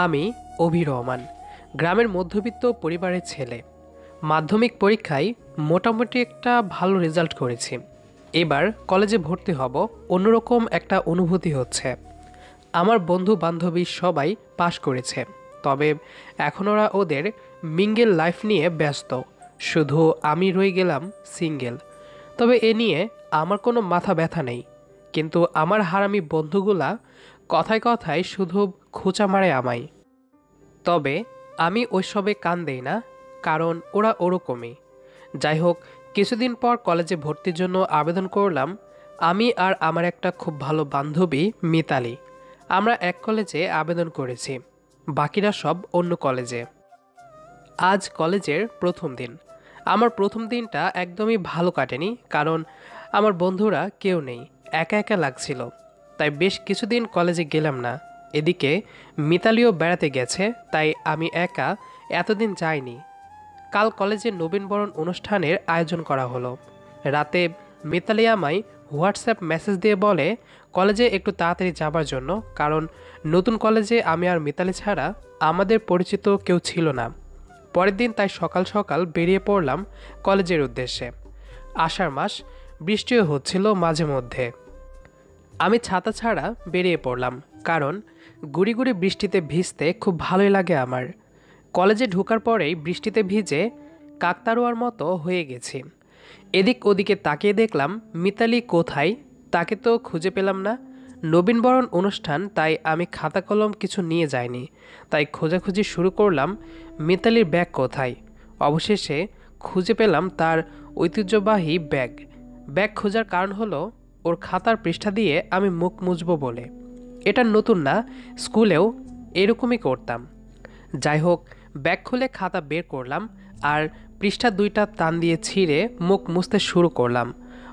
আমি অভি রহমান, গ্রামের মধ্যবিত্ত পরিবারের ছেলে। মাধ্যমিক পরীক্ষায় মোটামুটি একটা ভালো রেজাল্ট করেছি। এবার কলেজে ভর্তি হব, অন্যরকম একটা অনুভূতি হচ্ছে। আমার বন্ধু বান্ধবী সবাই পাশ করেছে, তবে এখন ওরা ওদের মিঙ্গেল লাইফ নিয়ে ব্যস্ত। শুধু আমি রয়ে গেলাম সিঙ্গেল। তবে এ নিয়ে আমার কোনো মাথা ব্যথা নেই। কিন্তু আমার হারামি বন্ধুগুলা কথায় কথায় শুধু খোঁচা মারে আমায়। তবে আমি ওইসবে কান দেই না, কারণ ওরা ওরকমই। যাই হোক, কিছুদিন পর কলেজে ভর্তির জন্য আবেদন করলাম। আমি আর আমার একটা খুব ভালো বান্ধবী মিতালি, আমরা এক কলেজে আবেদন করেছি, বাকিরা সব অন্য কলেজে। আজ কলেজের প্রথম দিন। আমার প্রথম দিনটা একদমই ভালো কাটেনি, কারণ আমার বন্ধুরা কেউ নেই, একা একা লাগছিল। তাই বেশ কিছুদিন কলেজে গেলাম না। এদিকে মিতালিও বেড়াতে গেছে, তাই আমি একা এতদিন যাইনি। কাল কলেজে নবীনবরণ অনুষ্ঠানের আয়োজন করা হলো। রাতে মিতালি আমায় হোয়াটসঅ্যাপ মেসেজ দিয়ে বলে কলেজে একটু তাড়াতাড়ি যাবার জন্য, কারণ নতুন কলেজে আমি আর মিতালি ছাড়া আমাদের পরিচিত কেউ ছিল না। পরের দিন তাই সকাল সকাল বেরিয়ে পড়লাম কলেজের উদ্দেশ্যে। আষাঢ় মাস, বৃষ্টিও হচ্ছিল মাঝে মধ্যে। আমি ছাতা ছাড়া বেরিয়ে পড়লাম, কারণ গুড়ি গুড়ি বৃষ্টিতে ভিজতে খুব ভালোই লাগে আমার। কলেজে ঢোকার পরেই বৃষ্টিতে ভিজে কাকতাড়ুয়ার মতো হয়ে গেছি। এদিক ওদিকে তাকিয়ে দেখলাম মিতালি কোথায়, তাকে তো খুঁজে পেলাম না। নবীনবরণ অনুষ্ঠান, তাই আমি খাতা কলম কিছু নিয়ে যাইনি। তাই খোঁজাখুঁজি শুরু করলাম মিতালির ব্যাগ কোথায়। অবশেষে খুঁজে পেলাম তার ঐতিহ্যবাহী ব্যাগ। ব্যাগ খোঁজার কারণ হলো ওর খাতার পৃষ্ঠা দিয়ে আমি মুখ মুছবো বলে। এটা নতুন না, স্কুলেও এরকমই করতাম। যাই হোক, ব্যাগ খুলে খাতা বের করলাম আর পৃষ্ঠা দুইটা টান দিয়ে ছিঁড়ে মুখ মুছতে শুরু করলাম।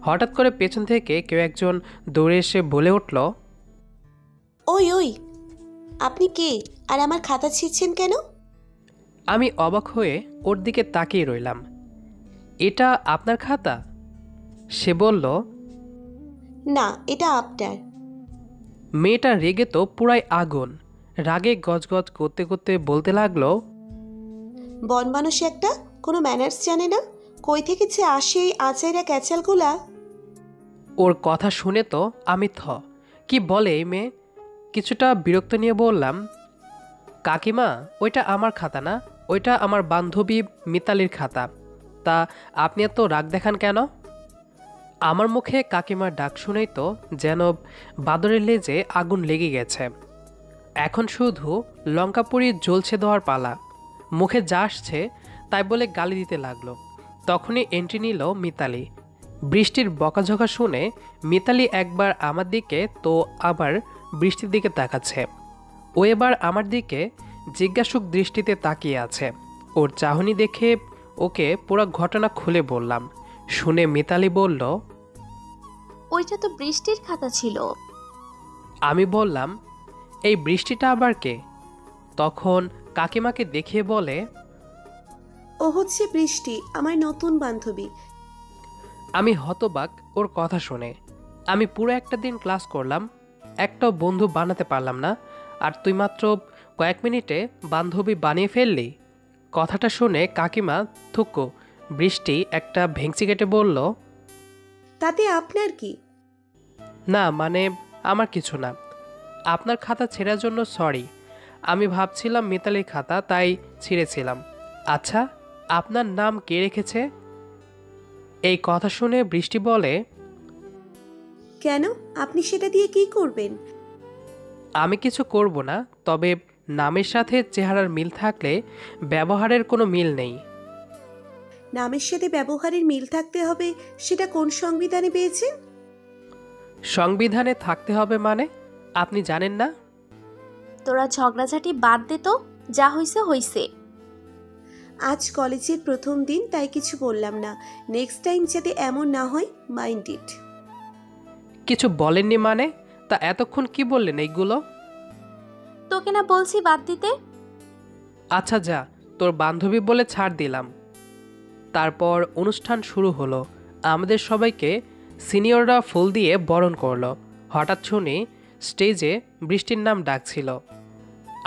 হঠাৎ করে পেছন থেকে কেউ একজন দৌড়ে এসে বলে উঠল, ওই ওই, আপনি কে আর আমার খাতা ছিঁড়ছেন কেন? আমি অবাক হয়ে ওর দিকে তাকিয়ে রইলাম। এটা আপনার খাতা? সে বলল, না, এটা আপনার। মেয়েটা রেগে তো পুরাই আগুন। রাগে গজগজ করতে করতে বলতে লাগলো, বন মানুষ একটা, কোনো ম্যানার্স জানে না। কই থেকে যে আসে এই আচাইরা ক্যাচালগুলা। ওর কথা শুনে তো আমি কি বলে এই মেয়ে। কিছুটা বিরক্ত নিয়ে বললাম, কাকিমা, ওইটা আমার খাতা না, ওইটা আমার বান্ধবী মিতালির খাতা। তা আপনি এত রাগ দেখান কেন? আমার মুখে কাকিমার ডাক শুনেই তো যেন বাদরের লেজে আগুন লেগে গেছে। এখন শুধু লঙ্কাপুরি জ্বলছে দেওয়ার পালা। মুখে যা আসছে তাই বলে গালি দিতে লাগলো। তখনই এন্ট্রি নিল মিতালি। বৃষ্টির বকাঝকা শুনে মিতালি একবার আমার দিকে তো আবার বৃষ্টির দিকে তাকাচ্ছে। ও এবার আমার দিকে জিজ্ঞাসুক দৃষ্টিতে তাকিয়ে আছে। ওর চাহনি দেখে ওকে পুরো ঘটনা খুলে বললাম। শুনে মিতালি বলল, ওইটা তো বৃষ্টির খাতা ছিল। আমি বললাম, এই বৃষ্টিটা আবার কে? তখন কাকিমাকে দেখিয়ে বলে, ও হচ্ছে বৃষ্টি, আমার নতুন বান্ধবী। আমি হতবাক ওর কথা শুনে। আমি পুরো একটা দিন ক্লাস করলাম, একটাও বন্ধু বানাতে পারলাম না, আর তুই মাত্র কয়েক মিনিটে বান্ধবী বানিয়ে ফেললি? কথাটা শুনে কাকিমা থুকু বৃষ্টি একটা ভেংচি কেটে বলল, তাতে আপনার কি? না মানে আমার কিছু না। আপনার খাতা ছেঁড়ার জন্য সরি। আমি ভাবছিলাম মিতালির খাতা, তাই ছিঁড়েছিলাম। আচ্ছা, আপনার নাম কে রেখেছে? এই কথা শুনে বৃষ্টি বলে, কেন, আপনি সেটা দিয়ে কি করবেন? আমি কিছু করব না, তবে নামের সাথে চেহারার মিল থাকলে ব্যবহারের কোনো মিল নেই। নামের সাথে ব্যবহারের মিল থাকতে হবে, সেটা কোন সংবিধানে পেয়েছেন? সংবিধানে থাকতে হবে মানে? আপনি জানেন না? তোরা ঝগড়াঝাটি বাদ দে তো, যা হইছে হইছে। আজ কলেজের প্রথম দিন, তাই কিছু বললাম না। নেক্সট টাইম যাতে এমন না হয়, মাইন্ড ইট। কিছু বলেননি মানে? তা এতক্ষণ কি বললেন এইগুলো? তোকে না বলছি বাদ দিতে। আচ্ছা যা, তোর বান্ধবী বলে ছাড় দিলাম। তারপর অনুষ্ঠান শুরু হলো। আমাদের সবাইকে সিনিয়ররা ফুল দিয়ে বরণ করলো। হঠাৎ শুনি স্টেজে বৃষ্টির নাম ডাকছিল।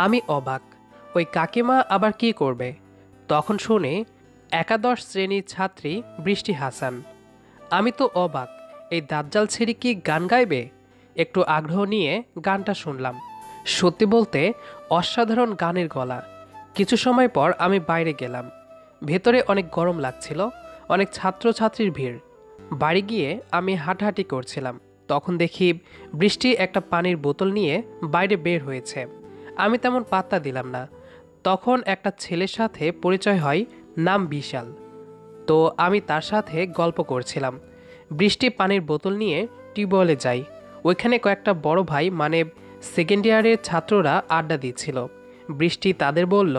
আমি অবাক, ওই কাকিমা আবার কি করবে? তখন শুনে একাদশ শ্রেণীর ছাত্রী বৃষ্টি হাসান। আমি তো অবাক, এই দাজ্জাল ছেড়ে কি গান গাইবে? একটু আগ্রহ নিয়ে গানটা শুনলাম। সত্যি বলতে অসাধারণ গানের গলা। কিছু সময় পর আমি বাইরে গেলাম। ভেতরে অনেক গরম লাগছিল, অনেক ছাত্রছাত্রীর ভিড়। বাড়ি গিয়ে আমি হাঁটাহাঁটি করছিলাম, তখন দেখি বৃষ্টি একটা পানির বোতল নিয়ে বাইরে বের হয়েছে। আমি তেমন পাত্তা দিলাম না। তখন একটা ছেলের সাথে পরিচয় হয়, নাম বিশাল। তো আমি তার সাথে গল্প করছিলাম। বৃষ্টি পানির বোতল নিয়ে টিউবওয়েলে যাই। ওইখানে কয়েকটা বড় ভাই মানে সেকেন্ড ইয়ারের ছাত্ররা আড্ডা দিচ্ছিল। বৃষ্টি তাদের বলল,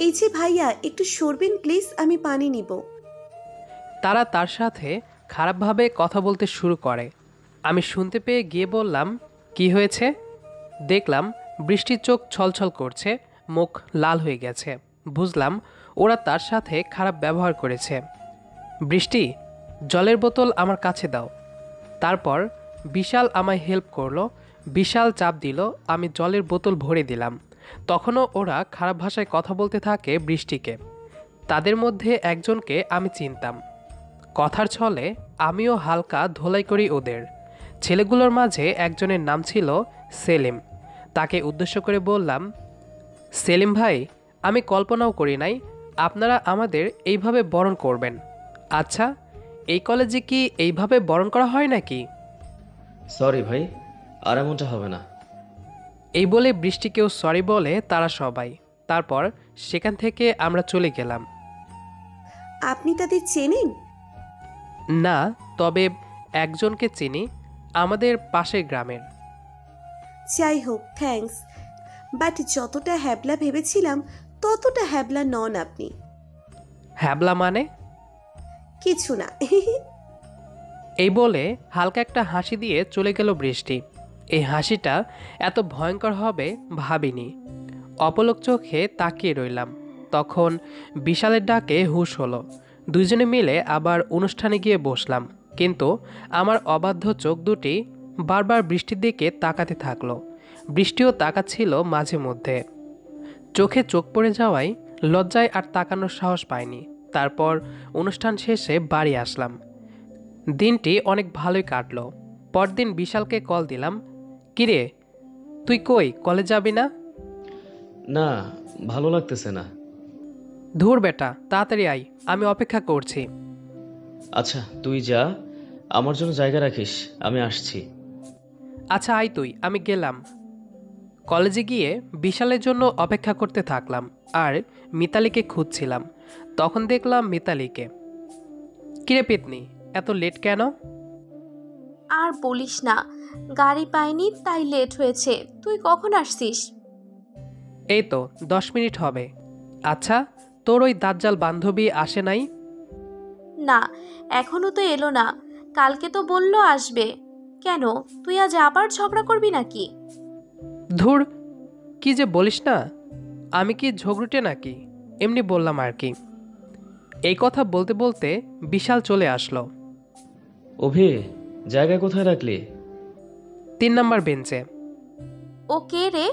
এই যে ভাইয়া, একটু সরবেন প্লিজ, আমি পানি নিব। তারা তার সাথে খারাপভাবে কথা বলতে শুরু করে। আমি শুনতে পেয়ে গিয়ে বললাম, কি হয়েছে? দেখলাম বৃষ্টির চোখ ছলছল করছে, মুখ লাল হয়ে গেছে। বুঝলাম ওরা তার সাথে খারাপ ব্যবহার করেছে। বৃষ্টি, জলের বোতল আমার কাছে দাও। তারপর বিশাল আমায় হেল্প করলো। বিশাল চাপ দিল, আমি জলের বোতল ভরে দিলাম। তখনও ওরা খারাপ ভাষায় কথা বলতে থাকে বৃষ্টিকে। তাদের মধ্যে একজনকে আমি চিনতাম। কথার ছলে আমিও হালকা ধোলাই করি ওদের। ছেলেগুলোর মাঝে একজনের নাম ছিল সেলিম। তাকে উদ্দেশ্য করে বললাম, সেলিম ভাই, আমি কল্পনাও করি নাই আপনারা আমাদের এইভাবে বরণ করবেন। আচ্ছা, এই কলেজে কি এইভাবে বরণ করা হয় নাকি? সরি ভাই, আর এমনটা হবে না। এই বলে বৃষ্টিকেও সরি বলে তারা সবাই। তারপর সেখান থেকে আমরা চলে গেলাম। আপনি তাদের চেনেন? না, তবে একজনকে চিনি, আমাদের পাশের গ্রামের। যাই হোক, থ্যাঙ্কস। বাট যতটা হ্যাবলা ভেবেছিলাম ততটা হ্যাবলা নন আপনি। হ্যাবলা মানে? কিছু না। এই বলে হালকা একটা হাসি দিয়ে চলে গেল বৃষ্টি। এই হাসিটা এত ভয়ঙ্কর হবে ভাবিনি। অপলক চোখে তাকিয়ে রইলাম। তখন বিশালের ডাকে হুঁশ হলো। দুইজনে মিলে আবার অনুষ্ঠানে গিয়ে বসলাম। কিন্তু আমার অবাধ্য চোখ দুটি বারবার বৃষ্টির দিকে তাকাতে থাকলো। বৃষ্টিও তাকাচ্ছিল মাঝে মধ্যে। চোখে চোখ পড়ে যাওয়ায় লজ্জায় আর তাকানোর সাহস পাইনি। তারপর অনুষ্ঠান শেষে বাড়ি আসলাম। দিনটি অনেক ভালোই কাটলো। পরদিন বিশালকে কল দিলাম, কিরে তুই কই, কলেজ যাবি না? না, ভালো লাগতেছে না। ধুর বেটা, তাড়াতাড়ি আয়, আমি অপেক্ষা করছি। আচ্ছা তুই যা, আমার জন্য জায়গা রাখিস, আমি আসছি। আচ্ছা আয় তুই, আমি গেলাম। কলেজে গিয়ে বিশালের জন্য অপেক্ষা করতে থাকলাম আর মিতালিকে খুঁজছিলাম। তখন দেখলাম মিতালিকে। কিরে পেতনি, এত লেট কেন? আর বলিস না, গাড়ি পাইনি তাই লেট হয়েছে। তুই কখন আসছিস? এই তো 10 মিনিট হবে। আচ্ছা, তোর ওই দাজ্জাল বান্ধবী আসে নাই? না, এখনো তো এলো না। কালকে তো বললো আসবে। কেন, তুই আজ আবার ঝগড়া করবি নাকি? ধুর, কি যে বলিস না, আমি কি ঝগড়ুটে নাকি? এমনি বললাম আর কি। এই কথা বলতে বলতে বিশাল চলে আসলো। অভি, জায়গা কোথায় রাখলি? 3 নম্বর বেঞ্চে। ও কে রে?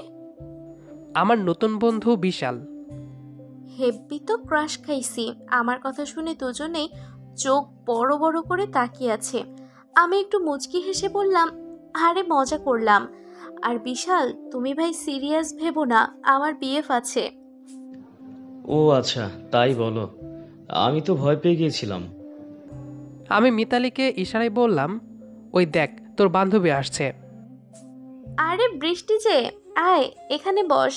আমার নতুন বন্ধু বিশাল। হেব্বি তো ক্রাশ খাইছি। আমার কথা শুনে দুজনেই চোখ বড় বড় করে তাকিয়ে আছে। আমি একটু মুচকি হেসে বললাম, আরে মজা করলাম। আর বিশাল, তুমি ভাই সিরিয়াস ভেবো না, আমার বিএফ আছে। ও আচ্ছা, তাই বলো। আমি তো ভয় পেয়ে গিয়েছিলাম। আমি মিতালিকে ইশারায় বললাম, ওই দেখ তোর বান্ধবী আসছে। আরে বৃষ্টি যে, আয় এখানে বস।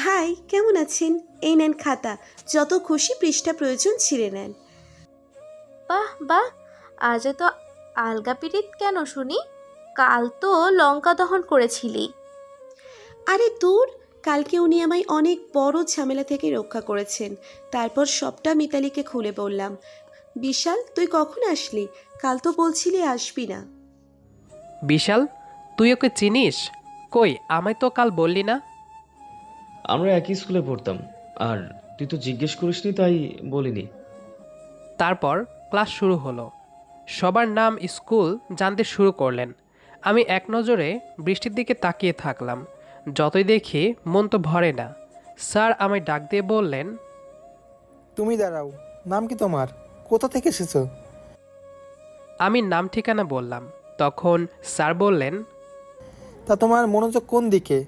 হাই, কেমন আছেন? এই নেন খাতা, যত খুশি পৃষ্ঠা প্রয়োজন ছিঁড়ে নেন। বাহ বাহ, আজ তো আলগা পিরিত কেন শুনি? কাল তো লঙ্কা দহন করেছিলি। আরে দূর, কালকে উনি আমায় অনেক বড় ঝামেলা থেকে রক্ষা করেছেন। তারপর সবটা মিতালিকে খুলে বললাম। বিশাল, তুই কখন আসলি? কাল তো বলছিলি আসবি না। বিশাল, তুই ওকে চিনিস? কই, আমায় তো কাল বললি না। আমরা একই স্কুলে পড়তাম, আর তুই তো জিজ্ঞেস করিসনি তাই বলিনি। তারপর ক্লাস শুরু হলো। সবার নাম, স্কুল জানতে শুরু করলেন। আমি এক নজরে বৃষ্টির দিকে তাকিয়ে থাকলাম। যতই দেখি মন তো ভরে না। স্যার আমায় ডাক দিয়ে বললেন, তুমি দাঁড়াও, নাম কি তোমার? কোথা থেকে এসেছো? আমি নাম ঠিকানা বললাম। তখন স্যার বললেন, তা তোমার মনোযোগ কোন দিকে?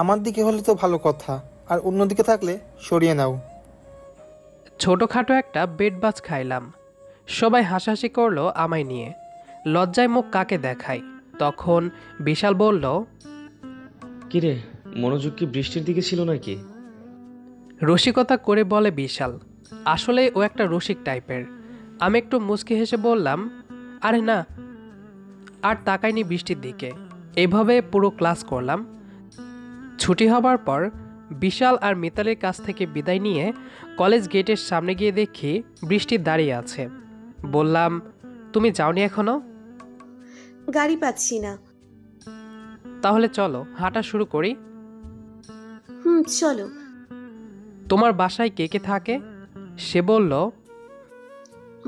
আমার দিকে হলে তো ভালো কথা, আর অন্যদিকে থাকলে সরিয়ে নাও। ছোটোখাটো একটা বেডবাজ খাইলাম। সবাই হাসাহাসি করলো আমায় নিয়ে। লজ্জায় মুখ কাকে দেখাই। তখন বিশাল বলল, কিরে, মনোযোগ কি বৃষ্টির দিকে ছিল নাকি? রসিকতা করে বলে বিশাল। আসলে ও একটা রসিক টাইপের। আমি একটু মুচকি হেসে বললাম, আরে না। আর তাকাইনি বৃষ্টির দিকে। এভাবে পুরো ক্লাস করলাম। ছুটি হবার পর বিশাল আর মিতালির কাছ থেকে বিদায় নিয়ে কলেজ গেটের সামনে গিয়ে দেখি বৃষ্টি দাঁড়িয়ে আছে। বললাম, তুমি যাওনি এখনো? গাড়ি পাচ্ছি না। তাহলে চলো হাঁটা শুরু করি। চলো। তোমার বাসায় কে কে থাকে? সে বলল,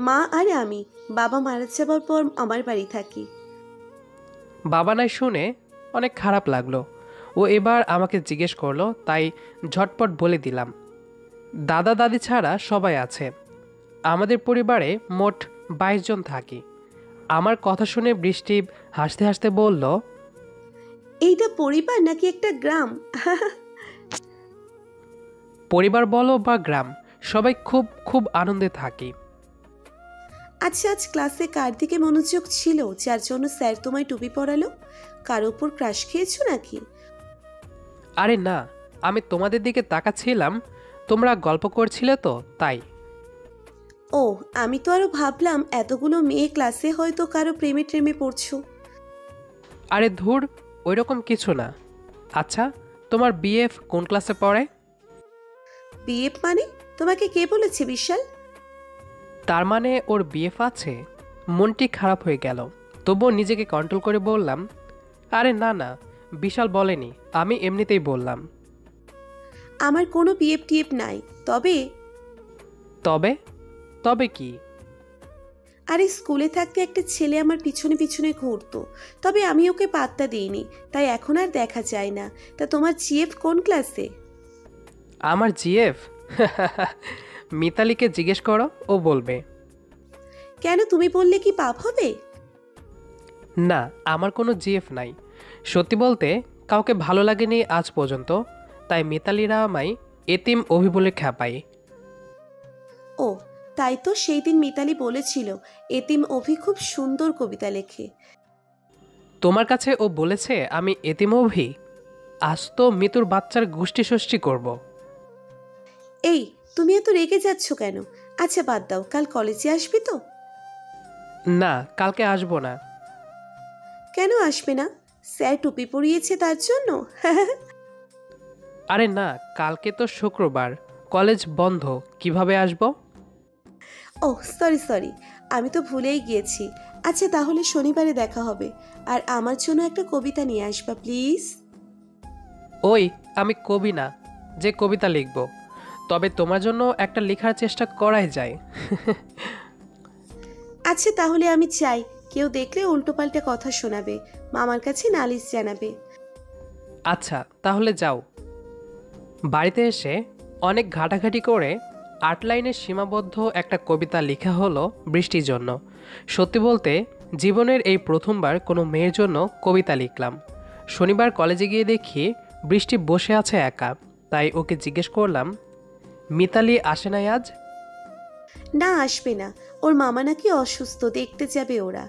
মা আর আমি। বাবা মারা যাবার পর আমার বাড়ি থাকি। বাবা নাই শুনে অনেক খারাপ লাগলো। ও এবার আমাকে জিজ্ঞেস করলো, তাই ঝটপট বলে দিলাম, দাদা দাদি ছাড়া সবাই আছে। আমাদের পরিবারে মোট 22 জন থাকি। আমার কথা শুনে বৃষ্টি হাসতে হাসতে বলল, এইটা পরিবার নাকি একটা গ্রাম? পরিবার বলো বা গ্রাম, সবাই খুব খুব আনন্দে থাকি। আচ্ছা, আজ ক্লাসে কার দিকে মনোযোগ ছিল যার জন্য স্যার তোমায় টুপি পরালো? কার উপর ক্রাশ খেয়েছো নাকি? আরে না, আমি তোমাদের দিকে তাকাচ্ছিলাম, তোমরা গল্প করছিলে তো তাই। ও, আমি তো আরো ভাবলাম এতগুলো মেয়ে ক্লাসে হয়তো কারো প্রেমে ট্রেমে পড়ছো। আরে ধুর, ওইরকম কিছু না। আচ্ছা, তোমার বিএফ কোন ক্লাসে পড়ে? বিএফ মানে? তোমাকে কে বলেছে বিশাল? তার মানে ওর বিএফ আছে? মনটি খারাপ হয়ে গেল। তবুও নিজেকে কন্ট্রোল করে বললাম, আরে না না, বিশাল বলেনি, আমি এমনিতেই বললাম। আমার কোনো বিএফ টিএফ নাই। তবে তবে তবে কি? আরে স্কুলে থাকতে একটা ছেলে আমার পিছনে পিছনে ঘুরতো, তবে আমি ওকে পাত্তা দিইনি, তাই এখন আর দেখা যায় না। তা তোমার জিএফ কোন ক্লাসে? আমার জিএফ? মিতালিকে জিজ্ঞেস করো, ও বলবে। কেন, তুমি বললে কি পাপ হবে? না, আমার কোনো জিএফ নাই। সত্যি বলতে কাউকে ভালো লাগেনি আজ পর্যন্ত, তাই মিতালিরা আমায় এতিম অভি বলে খ্যাপাই। ও, তাই তো সেই দিন মিতালি বলেছিল এতিম অভি খুব সুন্দর কবিতা লেখে। তোমার কাছে ও বলেছে আমি এতিম অভি? আজ তো মৃত্যুর বাচ্চার গোষ্ঠী ষষ্ঠী করব। এই, তুমি এত রেগে যাচ্ছ কেন? আচ্ছা বাদ দাও, কাল কলেজে আসবি তো? না, কালকে আসবো না। কেন আসবে না? স্যার টুপি পরিয়েছে তার জন্য? আরে না, কালকে তো শুক্রবার, কলেজ বন্ধ, কিভাবে আসবো? ও সরি সরি, আমি তো ভুলেই গিয়েছি। আচ্ছা তাহলে শনিবারে দেখা হবে। আর আমার জন্য একটা কবিতা নিয়ে আসবা প্লিজ। ওই, আমি কবি না যে কবিতা লিখব। তবে তোমার জন্য একটা লেখার চেষ্টা করাই যায়। আচ্ছা তাহলে আমি চাই, কেউ দেখলে উল্টোপাল্টা কথা শোনাবে, মামার কাছে নালিশ জানাবে। আচ্ছা তাহলে যাও। বাড়িতে এসে অনেক ঘাটাঘাটি করে 8 লাইনের সীমাবদ্ধ একটা কবিতা লেখা হলো বৃষ্টির জন্য। সত্যি বলতে জীবনের এই প্রথমবার কোনো মেয়ের জন্য কবিতা লিখলাম। শনিবার কলেজে গিয়ে দেখি বৃষ্টি বসে আছে একা, তাই ওকে জিজ্ঞেস করলাম, মিতালি আসে নাই আজ? না আসবে না, ওর মামা নাকি অসুস্থ, দেখতে যাবে ওরা।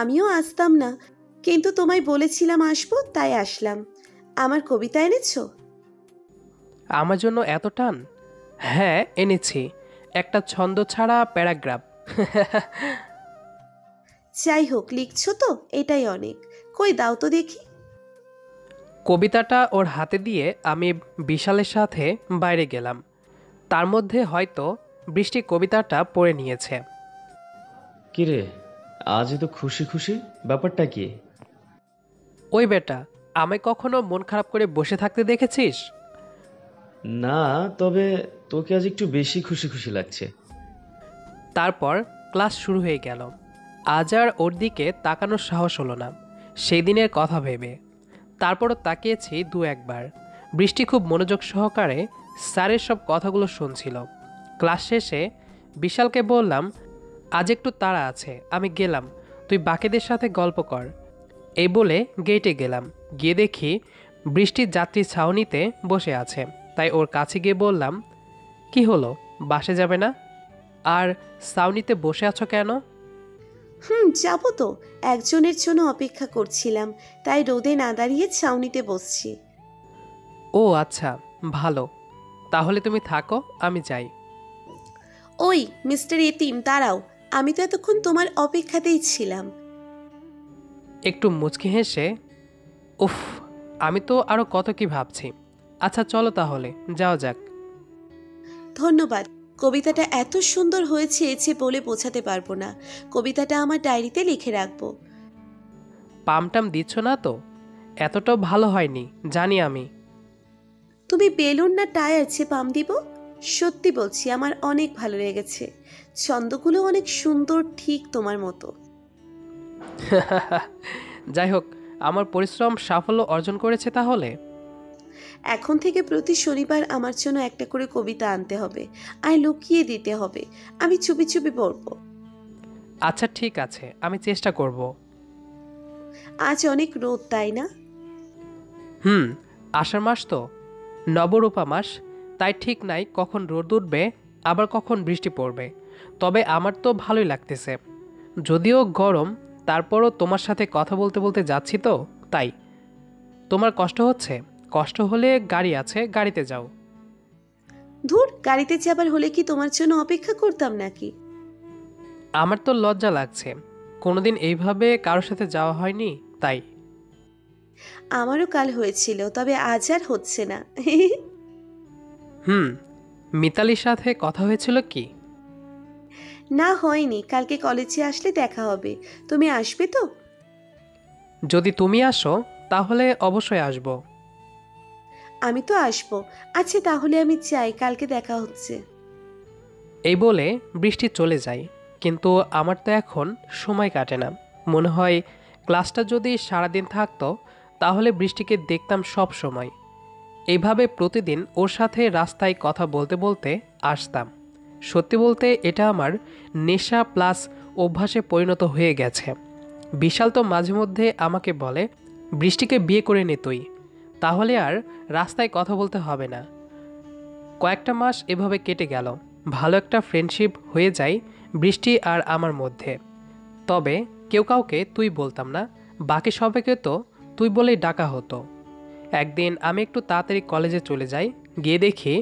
আমিও আসতাম না, কিন্তু তোমায় বলেছিলাম আসবো তাই আসলাম। আমার কবিতা এনেছো? আমার জন্য এত টান? হ্যাঁ এনেছি, একটা ছন্দ ছাড়া প্যারাগ্রাফ। যাই হোক, লিখছো তো, এটাই অনেক। কই দাও তো দেখি। কবিতাটা ওর হাতে দিয়ে আমি বিশালের সাথে বাইরে গেলাম। তার মধ্যে হয়তো বৃষ্টি কবিতাটা পড়ে নিয়েছে। কিরে, আজ এত খুশি খুশি, ব্যাপারটা কি? ওই বেটা, আমায় কখনো মন খারাপ করে বসে থাকতে দেখেছিস? না, তবে তোকে আজ একটু বেশি খুশি খুশি লাগছে। তারপর ক্লাস শুরু হয়ে গেল। আজ আর ওর দিকে তাকানোর সাহস হলো না, সেই দিনের কথা ভেবে। তারপরও তাকিয়েছি দু একবার। বৃষ্টি খুব মনোযোগ সহকারে স্যারের সব কথাগুলো শুনছিল। ক্লাস শেষে বিশালকে বললাম, আজ একটু তাড়া আছে, আমি গেলাম, তুই বাকিদের সাথে গল্প কর। এই বলে গেটে গেলাম। গিয়ে দেখি বৃষ্টির যাত্রী ছাউনিতে বসে আছে। তাই ওর কাছে গিয়ে বললাম, কি হলো, বাসে যাবে না? আর ছাউনিতে বসে আছো কেন? যাবো তো, একজনের জন্য অপেক্ষা করছিলাম, তাই রোদে না দাঁড়িয়ে ছাউনিতে বসছি। ও আচ্ছা, ভালো, তাহলে তুমি থাকো, আমি যাই। ওই মিস্টার এতিম, দাঁড়াও, আমি তো এতক্ষণ তোমার অপেক্ষাতেই ছিলাম। একটু মুচকি হেসে, উফ, আমি তো আরও কত কি ভাবছি। আচ্ছা চলো তাহলে, যাওয়া যাক। ধন্যবাদ। কবিতাটা এত সুন্দর হয়েছে যে বলে বোঝাতে পারবো না। কবিতাটা আমার ডায়েরিতে লিখে রাখবো। পামটাম দিচ্ছ না তো? এতটাও ভালো হয়নি, জানি আমি। তুমি বেলুন না টায়ার যে পাম দিব? সত্যি বলছি, আমার অনেক ভালো লেগেছে। ছন্দগুলো অনেক সুন্দর, ঠিক তোমার মতো। যাই হোক, আমার পরিশ্রম সাফল্য অর্জন করেছে তাহলে। এখন থেকে প্রতি শনিবার আমার জন্য একটা করে কবিতা আনতে হবে, আর লুকিয়ে দিতে হবে। আমি চুপি চুপি পড়বো। আচ্ছা ঠিক আছে, আমি চেষ্টা করব। আজ অনেক রোদ, তাই না? হুম, আষাঢ় মাস তো, নবরূপা মাস, তাই ঠিক নাই কখন রোদ উঠবে আবার কখন বৃষ্টি পড়বে। তবে আমার তো ভালোই লাগতেছে, যদিও গরম, তারপরও তোমার সাথে কথা বলতে বলতে যাচ্ছি তো, তাই। তোমার কষ্ট হচ্ছে? কষ্ট হলে গাড়ি আছে, গাড়িতে যাও। ধুর, গাড়িতে যাবার হলে কি তোমার জন্য অপেক্ষা করতাম নাকি? আমার তো লজ্জা লাগছে, কোনোদিন এইভাবে কারোর সাথে যাওয়া হয়নি, তাই। আমারও কাল হয়েছিল, তবে আজ আর হচ্ছে না। হুম, মিতালির সাথে কথা হয়েছিল কি? না, হয়নি। কালকে কলেজে আসলে দেখা হবে। তুমি আসবে তো? যদি তুমি আসো তাহলে অবশ্যই আসব। আমি তো আসবো। আচ্ছা তাহলে আমি চাই, কালকে দেখা হচ্ছে। এই বলে বৃষ্টি চলে যায়। কিন্তু আমার তো এখন সময় কাটে না। মনে হয় ক্লাসটা যদি সারাদিন থাকতো তাহলে বৃষ্টিকে দেখতাম সব সময়। এইভাবে প্রতিদিন ওর সাথে রাস্তায় কথা বলতে বলতে আসতাম। সত্যি বলতে এটা আমার নেশা প্লাস অভ্যাসে পরিণত হয়ে গেছে। বিশাল তো মাঝে মধ্যে আমাকে বলে, বৃষ্টিকে বিয়ে করে নে তুই, তাহলে আর রাস্তায় কথা বলতে হবে না। কয়েকটা মাস এভাবে কেটে গেল। ভালো একটা ফ্রেন্ডশিপ হয়ে যায় বৃষ্টি আর আমার মধ্যে। তবে কেউ কাউকে তুই বলতাম না, বাকি সবাইকে তো তুই বলেই ডাকা হতো। একদিন আমি একটু তাড়াতাড়ি কলেজে চলে যাই। গিয়ে দেখি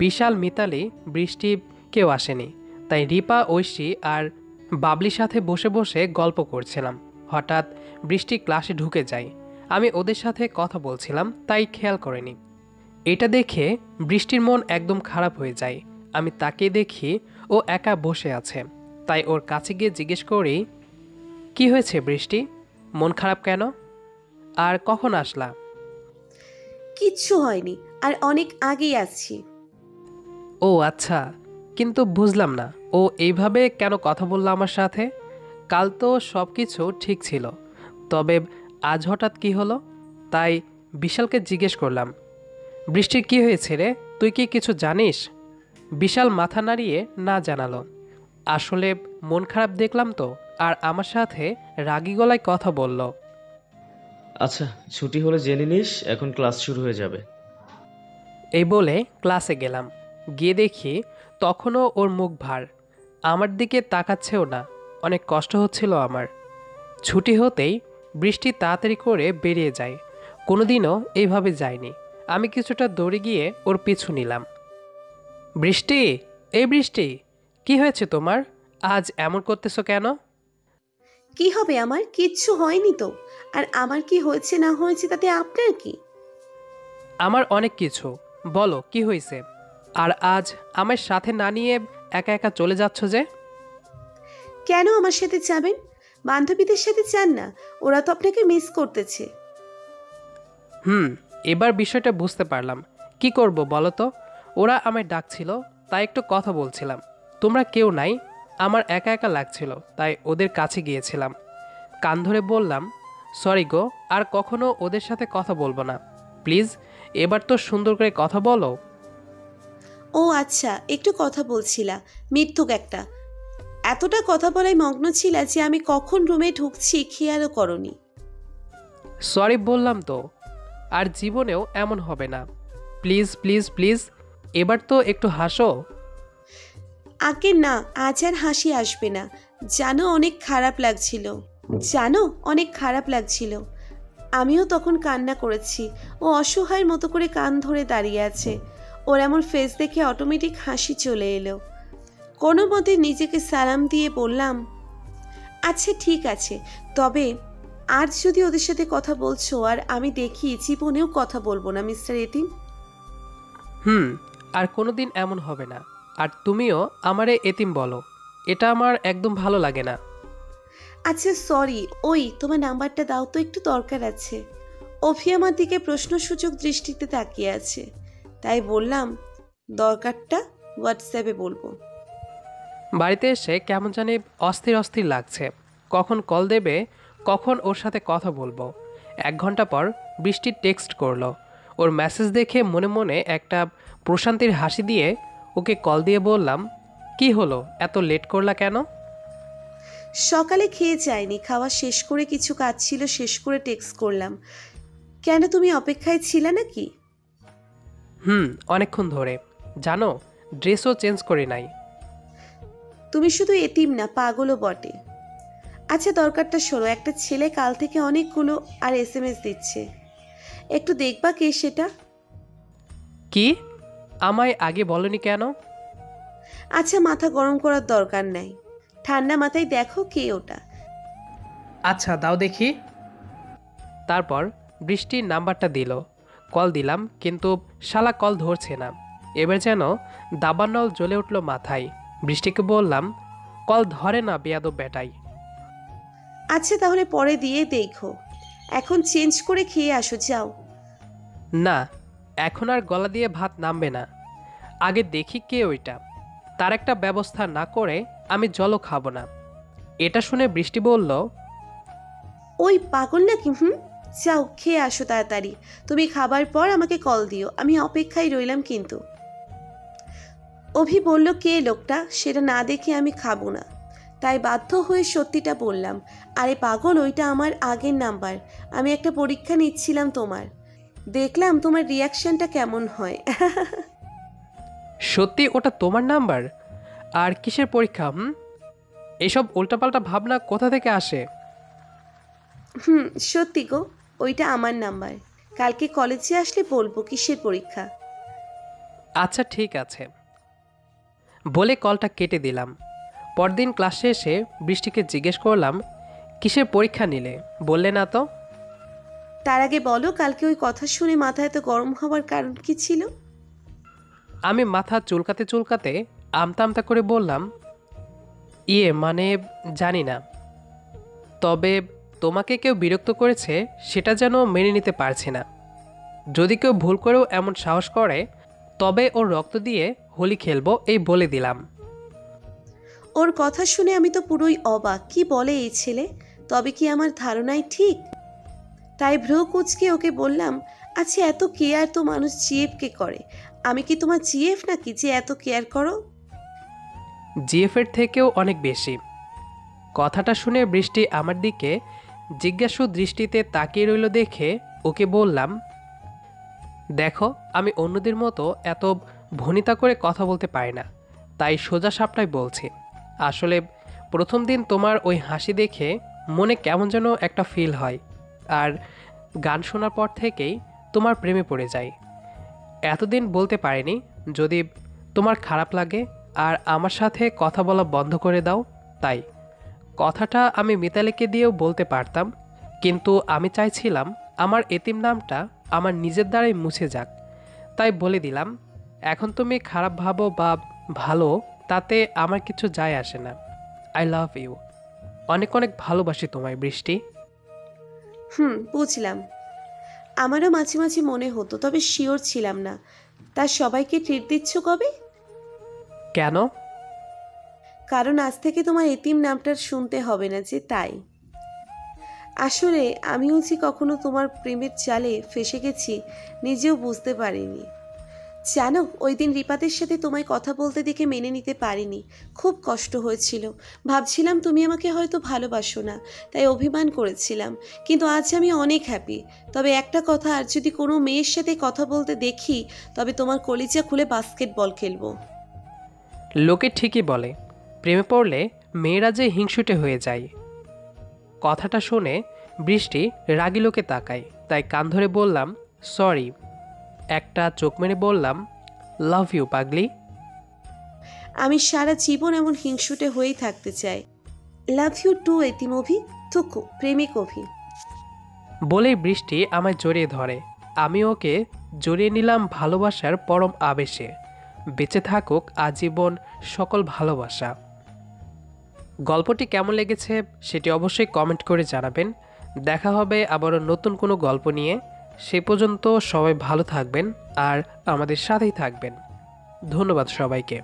বিশাল, মিতালি, বৃষ্টি কেউ আসেনি। তাই রিপা, ঐশী আর বাবলির সাথে বসে বসে গল্প করছিলাম। হঠাৎ বৃষ্টি ক্লাসে ঢুকে যায়। আমি ওদের সাথে কথা বলছিলাম, তাই খেয়াল করিনি। এটা দেখে বৃষ্টির মন একদম খারাপ হয়ে যায়। আমি তাকে দেখি ও একা বসে আছে, তাই ওর কাছে গিয়ে জিজ্ঞেস করি, কি হয়েছে বৃষ্টি, মন খারাপ কেন? আর কখন আসলা? কিচ্ছু হয়নি, আর অনেক আগেই আসছি। ও আচ্ছা, কিন্তু বুঝলাম না ও এইভাবে কেন কথা বললো আমার সাথে। কাল তো সব কিছু ঠিক ছিল, তবে আজ হঠাৎ কি হলো? তাই বিশালকে জিজ্ঞেস করলাম, বৃষ্টির কি হয়েছে রে, তুই কি কিছু জানিস? বিশাল মাথা নাড়িয়ে না জানালো। আসলে মন খারাপ দেখলাম তো, আর আমার সাথে রাগী গলায় কথা বলল। আচ্ছা, ছুটি হলে জেনে নিস, এখন ক্লাস শুরু হয়ে যাবে। এই বলে ক্লাসে গেলাম। গিয়ে দেখি তখনও ওর মুখ ভার, আমার দিকে তাকাচ্ছেও না। অনেক কষ্ট হচ্ছিল আমার। ছুটি হতেই বৃষ্টি তাড়াতাড়ি করে বেরিয়ে যায়। কোনোদিনও এইভাবে যায়নি। আমি কিছুটা দৌড়ে গিয়ে ওর পিছু নিলাম। বৃষ্টি, এই বৃষ্টি, কি হয়েছে তোমার? আজ এমন করতেছো কেন? কি হবে আমার? কিচ্ছু হয়নি তো। আর আমার কি হয়েছে না হয়েছে তাতে আপনার কি? আমার অনেক কিছু, বলো কি হয়েছে? আর আজ আমার সাথে না নিয়ে একা একা চলে যাচ্ছ যে? কেন আমার সাথে যাবেন? বান্ধবীদের সাথে যান না, ওরা তো আপনাকে মিস করতেছে। হুম, এবার বিষয়টা বুঝতে পারলাম। কি করব বলো তো? ওরা আমায় ডাকছিল, তাই একটু কথা বলছিলাম। তোমরা কেউ নাই, আমার একা একা লাগছিল, তাই ওদের কাছে গিয়েছিলাম। কান ধরে বললাম, সরি গো, আর কখনো ওদের সাথে কথা বলবো না। প্লিজ, এবার তো সুন্দর করে কথা বলো। ও আচ্ছা, একটু কথা বলছিলা, মিথ্যুক একটা। এতটা কথা বলায় মগ্ন ছিলা যে আমি কখন রুমে ঢুকছি খেয়ালও করনি। সরি বললাম তো, আর জীবনেও এমন হবে না। প্লিজ প্লিজ প্লিজ, এবার তো একটু হাসো। আগে না, আজ আর হাসি আসবে না। জানো অনেক খারাপ লাগছিল, জানো অনেক খারাপ লাগছিল। আমিও তখন কান্না করেছি। ও অসহায়ের মতো করে কান ধরে দাঁড়িয়ে আছে। ওর এমন ফেস দেখে অটোমেটিক হাসি চলে এলো। কোনো মতে নিজেকে সালাম দিয়ে বললাম, আচ্ছা ঠিক আছে, তবে আর যদি ওদের সাথে কথা বলছো আর আমি দেখি, জীবনেও কথা বলবো না মিস্টার এতিম। হুম, আর কোনোদিন এমন হবে না। আর তুমিও আমারে এতিম বলো, এটা আমার একদম ভালো লাগে না। আচ্ছা সরি, ওই তোমার নাম্বারটা দাও তো, একটু দরকার আছে। অভি আমার দিকে প্রশ্নসূচক দৃষ্টিতে তাকিয়ে আছে, তাই বললাম, দরকারটা হোয়াটসঅ্যাপে বলবো। বাড়িতে এসে কেমন জানি অস্থির অস্থির লাগছে। কখন কল দেবে, কখন ওর সাথে কথা বলবো। 1 ঘন্টা পর বৃষ্টি টেক্সট করলো। ওর মেসেজ দেখে মনে মনে একটা প্রশান্তির হাসি দিয়ে ওকে কল দিয়ে বললাম, কি হলো, এত লেট করলা কেন? সকালে খেয়ে যায়নি, খাওয়া শেষ করে কিছু কাজ ছিল শেষ করে টেক্সট করলাম। কেন, তুমি অপেক্ষায় ছিলে নাকি? হুম, অনেকক্ষণ ধরে। জানো, ড্রেসও চেঞ্জ করে নাই। তুমি শুধু এতিম না, পাগলও বটে। আচ্ছা দরকারটা শোনো, একটা ছেলে কাল থেকে অনেকগুলো আর এসএমএস দিচ্ছে, একটু দেখবা কে সেটা? কি? আমায় আগে বলনি কেন? আচ্ছা মাথা গরম করার দরকার নাই, ঠান্ডা মাথায় দেখো কে ওটা। আচ্ছা দাও দেখি। তারপর বৃষ্টির নাম্বারটা দিল। কল দিলাম, কিন্তু শালা কল ধরছে না। এবার যেন দাবানল জ্বলে উঠল মাথায়। বৃষ্টিকে বললাম, কল ধরে না বেয়াদব বেটাই। আচ্ছা তাহলে পরে দিয়ে দেখো, এখন চেঞ্জ করে খেয়ে আসো, যাও। না, এখন আর গলা দিয়ে ভাত নামবে না। আগে দেখি কে ওইটা, তার একটা ব্যবস্থা না করে আমি জলও খাবো না। এটা শুনে বৃষ্টি বলল, ওই পাগল নাকি? যাও খেয়ে আসো তাড়াতাড়ি। তুমি খাবার পর আমাকে কল দিও, আমি অপেক্ষায় রইলাম কিন্তু। অভি বলল কে লোকটা, সেটা না দেখে আমি খাবো না, তাই বাধ্য হয়ে সত্যিটা বললাম। আরে পাগল, ওইটা আমার আগের নাম্বার, আমি একটা পরীক্ষা নিচ্ছিলাম তোমার, দেখলাম তোমার রিয়াকশনটা কেমন হয়। সত্যি ওটা তোমার নাম্বার? আর কিসের পরীক্ষা? এসব উল্টাপাল্টা ভাবনা কোথা থেকে আসে? সত্যি গো, ওইটা আমার নাম্বার। কালকে কলেজে আসলে বলবো কিসের পরীক্ষা। আচ্ছা ঠিক আছে, বলে কলটা কেটে দিলাম। পরদিন ক্লাসে এসে বৃষ্টিকে জিজ্ঞেস করলাম, কিসের পরীক্ষা নিলে, বললে না তো? তার আগে বলো, কালকে ওই কথা শুনে মাথা এত গরম হওয়ার কারণ কি ছিল? আমি মাথা চুলকাতে চুলকাতে আমতা আমতা করে বললাম, মানে জানি না, তবে তোমাকে কেউ বিরক্ত করেছে সেটা যেন মেনে নিতে পারছি না। যদি কেউ ভুল করেও এমন সাহস করে, তবে ওর রক্ত দিয়ে হোলি খেলবো, এই বলে দিলাম। ওর কথা শুনে আমি তো পুরোই অবাক, কি বলে এই ছেলে, তবে কি আমার ধারণাই ঠিক? তাই ভ্রু কুচকে ওকে বললাম, আচ্ছা এত কেয়ার তো মানুষ জিএফকে করে, আমি কি তোমার জিএফ নাকি যে এত কেয়ার করো? জিএফের থেকেও অনেক বেশি। কথাটা শুনে বৃষ্টি আমার দিকে জিজ্ঞাসু দৃষ্টিতে তাকিয়ে রইল দেখে ওকে বললাম, দেখো, আমি অন্যদের মতো এত ভনিতা করে কথা বলতে পারি না, তাই সোজা সাপটাই বলছি। আসলে প্রথম দিন তোমার ওই হাসি দেখে মনে কেমন যেন একটা ফিল হয়, আর গান শোনার পর থেকেই তোমার প্রেমে পড়ে যাই। এতদিন বলতে পারিনি, যদি তোমার খারাপ লাগে আর আমার সাথে কথা বলা বন্ধ করে দাও। তাই কথাটা আমি মিতালিকে দিয়েও বলতে পারতাম, কিন্তু আমি চাইছিলাম আমার এতিম নামটা আমার নিজের দ্বারাই মুছে যাক। তাই বলে দিলাম, এখন তুমি খারাপ ভাবো বা ভালো, তাতে আমার কিছু যায় আসে না। আই লাভ ইউ, অনেক অনেক ভালোবাসি তোমায় বৃষ্টি। বুঝলাম। আমারও মাঝে মাঝে মনে হতো, তবে শিওর ছিলাম না। তার সবাইকে ট্রিট দিচ্ছ কবে? কেন? কারণ আজ থেকে তোমার এতিম নামটা শুনতে হবে না যে, তাই। আসলে আমিও যে কখনো তোমার প্রেমের জালে ফেসে গেছি নিজেও বুঝতে পারিনি। জানো, ওই দিন রিপাতের সাথে তোমায় কথা বলতে দেখে মেনে নিতে পারিনি। খুব কষ্ট হয়েছিল। ভাবছিলাম তুমি আমাকে হয়তো ভালোবাসো না, তাই অভিমান করেছিলাম। কিন্তু আজ আমি অনেক হ্যাপি। তবে একটা কথা, আর যদি কোনো মেয়ের সাথে কথা বলতে দেখি তবে তোমার কলিজা খুলে বাস্কেটবল খেলবো। লোকে ঠিকই বলে প্রেমে পড়লে মেয়েরা যে হিংসুটে হয়ে যায়। কথাটা শুনে বৃষ্টি রাগী লোকে তাকায়, তাই কান ধরে বললাম সরি। একটা চোখ মেরে বললাম লাভ ইউ পাগলি। আমি সারা জীবন এমন হিংসুটে হয়েই থাকতে চাই। লাভ ইউ টু এতিম অভি, থুকু প্রেমিক অভি। বলেই বৃষ্টি আমায় জড়িয়ে ধরে। আমি ওকে জড়িয়ে নিলাম ভালোবাসার পরম আবেশে। বেঁচে থাকুক আজীবন সকল ভালোবাসা। গল্পটি কেমন লেগেছে সেটি অবশ্যই কমেন্ট করে জানাবেন। দেখা হবে আবারও নতুন কোনো গল্প নিয়ে। সে পর্যন্ত সবাই ভালো থাকবেন আর আমাদের সাথেই থাকবেন। ধন্যবাদ সবাইকে।